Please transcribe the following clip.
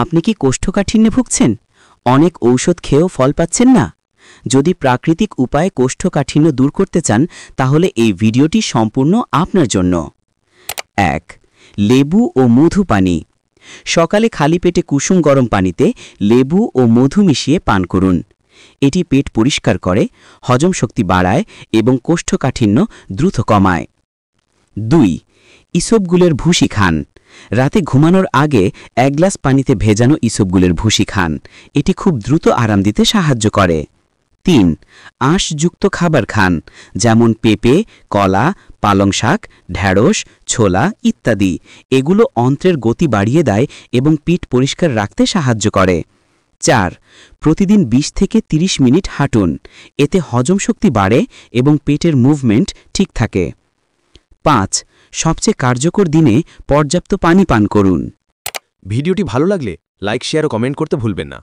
আপনি কি কোষ্ঠকাঠিন্যে ভুগছেন? অনেক ঔষধ খেয়েও ফল পাচ্ছেন না? যদি প্রাকৃতিক উপায়ে কোষ্ঠকাঠিন্য দূর করতে চান তাহলে এই ভিডিওটি সম্পূর্ণ আপনার জন্য। 1. লেবু ও মধু পানি। সকালে খালি পেটে কুসুম গরম পানিতে লেবু ও মধু মিশিয়ে পান করুন। এটি পেট পরিষ্কার করে, হজম শক্তি বাড়ায় এবং কোষ্ঠকাঠিন্য দ্রুত কমায়। 2. ইসবগুলের ভুসি খান। রাতে ঘুমানোর আগে 1 গ্লাস পানিতে ভেজানো ইসবগুলের ভুসি খান। এটি খুব দ্রুত আরাম দিতে সাহায্য করে। 3. আঁশযুক্ত খাবার খান, যেমন পেঁপে, কলা, পালং শাক, ঢেঁড়স, ছোলা ইত্যাদি। এগুলো অন্ত্রের গতি বাড়িয়ে দেয় এবং পিঠ পরিষ্কার রাখতে সাহায্য করে। 4. প্রতিদিন 20 থেকে 30 মিনিট হাঁটুন। এতে হজম শক্তি বাড়ে এবং পেটের মুভমেন্ট ঠিক থাকে। 5. সবচেয়ে কার্যকর দিনে পর্যাপ্ত পানি পান করুন। ভিডিওটি ভালো লাগলে লাইক, শেয়ার ও কমেন্ট করতে ভুলবেন না।